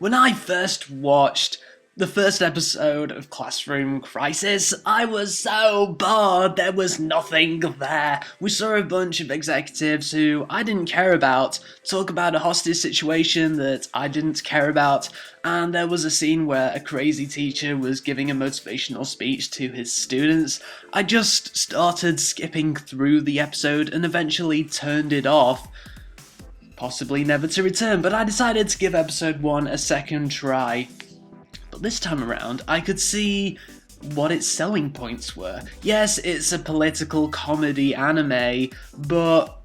When I first watched the first episode of Classroom Crisis, I was so bored, there was nothing there. We saw a bunch of executives who I didn't care about talk about a hostage situation that I didn't care about, and there was a scene where a crazy teacher was giving a motivational speech to his students. I just started skipping through the episode and eventually turned it off, possibly never to return, but I decided to give episode 1 a second try. But this time around, I could see what its selling points were. Yes, it's a political comedy anime, but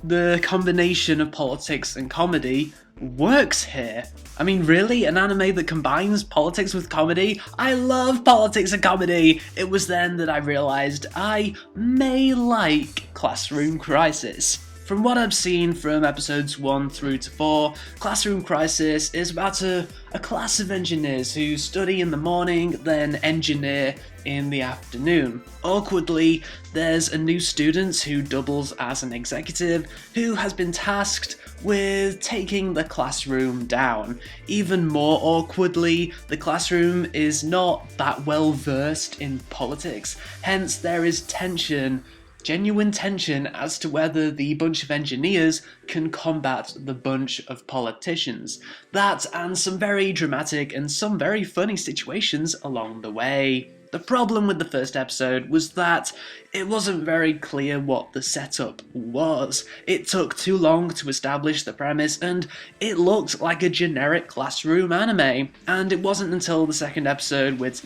the combination of politics and comedy works here. I mean, really? An anime that combines politics with comedy? I love politics and comedy! It was then that I realised I may like Classroom Crisis. From what I've seen from episodes 1 through to 4, Classroom Crisis is about a class of engineers who study in the morning, then engineer in the afternoon. Awkwardly, there's a new student who doubles as an executive who has been tasked with taking the classroom down. Even more awkwardly, the classroom is not that well versed in politics, hence there is tension, genuine tension as to whether the bunch of engineers can combat the bunch of politicians. That and some very dramatic and some very funny situations along the way. The problem with the first episode was that it wasn't very clear what the setup was. It took too long to establish the premise, and it looked like a generic classroom anime. And it wasn't until the second episode with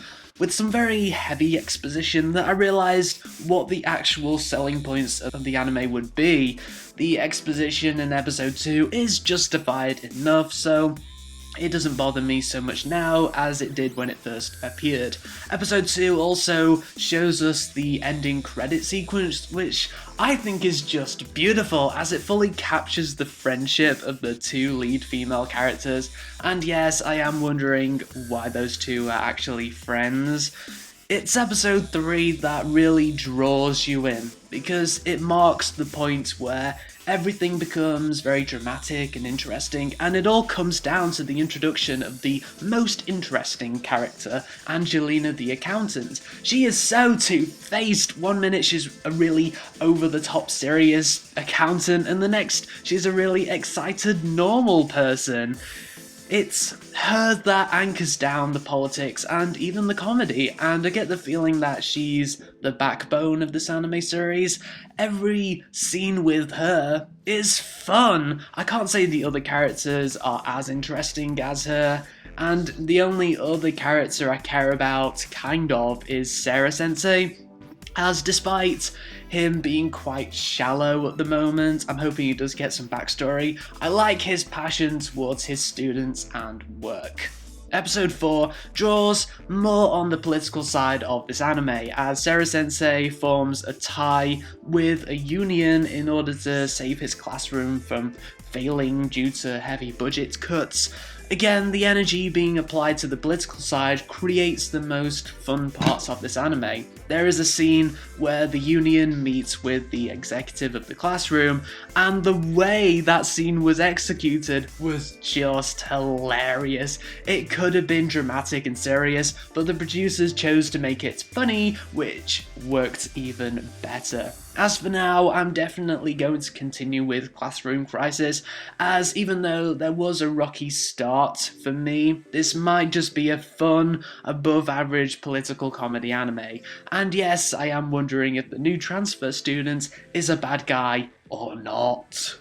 some very heavy exposition that I realised what the actual selling points of the anime would be. The exposition in episode 2 is justified enough, so it doesn't bother me so much now as it did when it first appeared. Episode 2 also shows us the ending credit sequence, which I think is just beautiful as it fully captures the friendship of the two lead female characters. And yes, I am wondering why those two are actually friends. It's episode 3 that really draws you in, because it marks the point where everything becomes very dramatic and interesting, and it all comes down to the introduction of the most interesting character, Angelina the accountant. She is so two-faced. One minute she's a really over-the-top serious accountant, and the next she's a really excited normal person. It's her that anchors down the politics and even the comedy, and I get the feeling that she's the backbone of this anime series. Every scene with her is fun. I can't say the other characters are as interesting as her, and the only other character I care about, kind of, is Sarah Sensei. As despite him being quite shallow at the moment, I'm hoping he does get some backstory. I like his passion towards his students and work. Episode 4 draws more on the political side of this anime, as Sarah Sensei forms a tie with a union in order to save his classroom from failing due to heavy budget cuts. Again, the energy being applied to the political side creates the most fun parts of this anime. There is a scene where the union meets with the executive of the classroom, and the way that scene was executed was just hilarious. It could have been dramatic and serious, but the producers chose to make it funny, which worked even better. As for now, I'm definitely going to continue with Classroom Crisis, as even though there was a rocky start for me, this might just be a fun, above-average political comedy anime. And yes, I am wondering if the new transfer student is a bad guy or not.